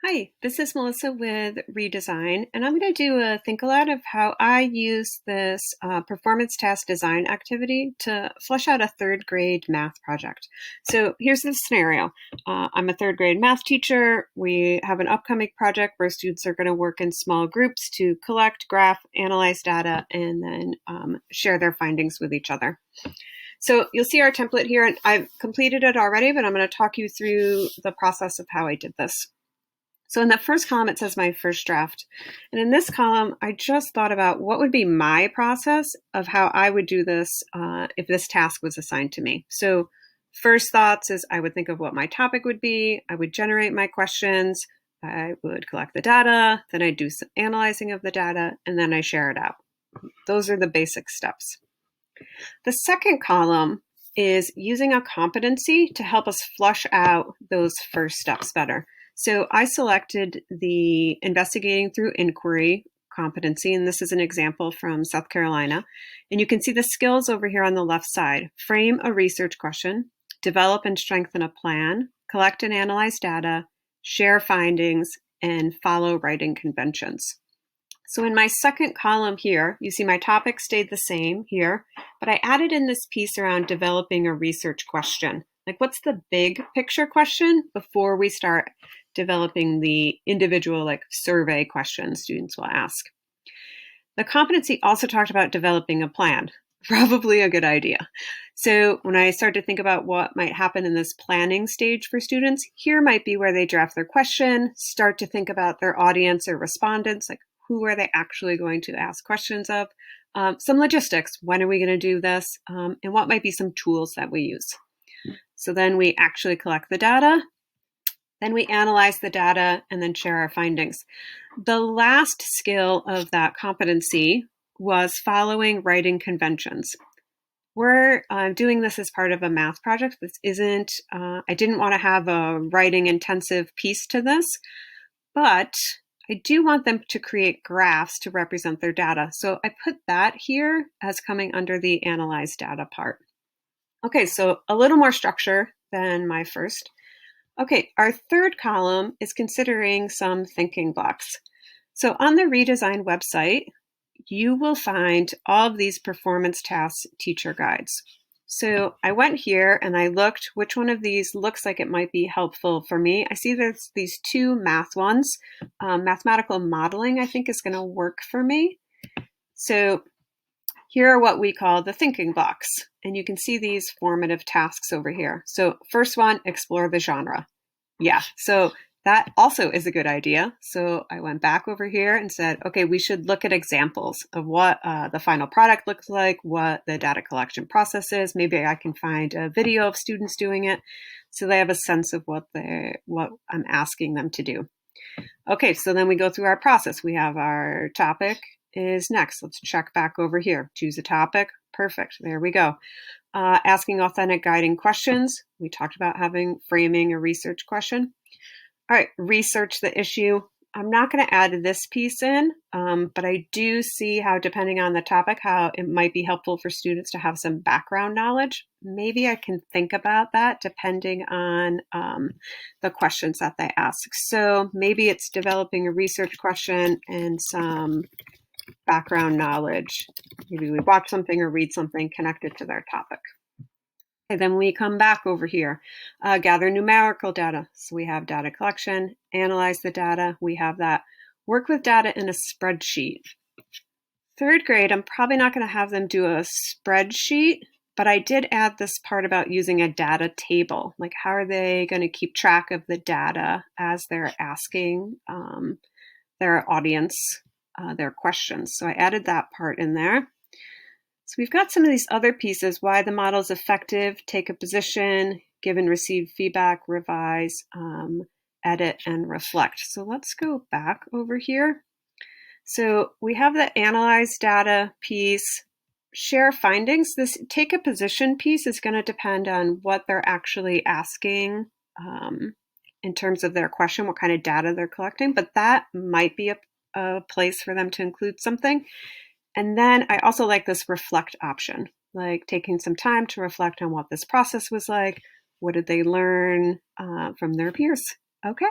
Hi, this is Melissa with Redesign, and I'm going to do a think aloud of how I use this performance task design activity to flesh out a third grade math project. So here's the scenario. I'm a third grade math teacher. We have an upcoming project where students are going to work in small groups to collect, graph, analyze data, and then share their findings with each other. So you'll see our template here, and I've completed it already, but I'm going to talk you through the process of how I did this. So in the first column, it says my first draft. And in this column, I just thought about what would be my process of how I would do this if this task was assigned to me. So first thoughts is I would think of what my topic would be. I would generate my questions. I would collect the data. Then I do some analyzing of the data, and then I share it out. Those are the basic steps. The second column is using a competency to help us flush out those first steps better. So I selected the investigating through inquiry competency, and this is an example from South Carolina. And you can see the skills over here on the left side. Frame a research question, develop and strengthen a plan, collect and analyze data, share findings, and follow writing conventions. So in my second column here, you see my topic stayed the same here, but I added in this piece around developing a research question. Like, what's the big picture question before we start developing the individual survey questions students will ask? The competency also talked about developing a plan. Probably a good idea. So when I start to think about what might happen in this planning stage for students, here might be where they draft their question, start to think about their audience or respondents, like who are they actually going to ask questions of, some logistics, when are we going to do this, and what might be some tools that we use. So then we actually collect the data, then we analyze the data, and then share our findings. The last skill of that competency was following writing conventions. We're doing this as part of a math project. This isn't, I didn't want to have a writing intensive piece to this, but I do want them to create graphs to represent their data. So I put that here as coming under the analyze data part. Okay, so a little more structure than my first. Okay, our third column is considering some thinking blocks. So on the Redesign website, you will find all of these performance tasks teacher guides. So I went here and I looked which one of these looks like it might be helpful for me. I see there's these two math ones. Mathematical modeling, I think, is going to work for me. So here are what we call the thinking blocks. And you can see these formative tasks over here. So first one, explore the genre. Yeah, so that also is a good idea. So I went back over here and said, okay, we should look at examples of what the final product looks like, what the data collection process is. Maybe I can find a video of students doing it so they have a sense of what I'm asking them to do. Okay, so then we go through our process. We have our topic is next. Let's check back over here. Choose a topic. Perfect. There we go. Asking authentic guiding questions. We talked about framing a research question. All right, research the issue. I'm not going to add this piece in, but I do see how, depending on the topic, how it might be helpful for students to have some background knowledge. Maybe I can think about that depending on the questions that they ask. So maybe it's developing a research question and some background knowledge. Maybe we watch something or read something connected to their topic. And then we come back over here, gather numerical data. So we have data collection, analyze the data. We have that. Work with data in a spreadsheet. Third grade, I'm probably not going to have them do a spreadsheet, but I did add this part about using a data table. Like, how are they going to keep track of the data as they're asking their audience their questions? So I added that part in there. So we've got some of these other pieces, why the model is effective, take a position, give and receive feedback, revise, edit, and reflect. So let's go back over here. So we have the analyze data piece, share findings. This take a position piece is going to depend on what they're actually asking in terms of their question, what kind of data they're collecting, but that might be a place for them to include something. And then I also like this reflect option, like taking some time to reflect on what this process was like. What did they learn from their peers? Okay.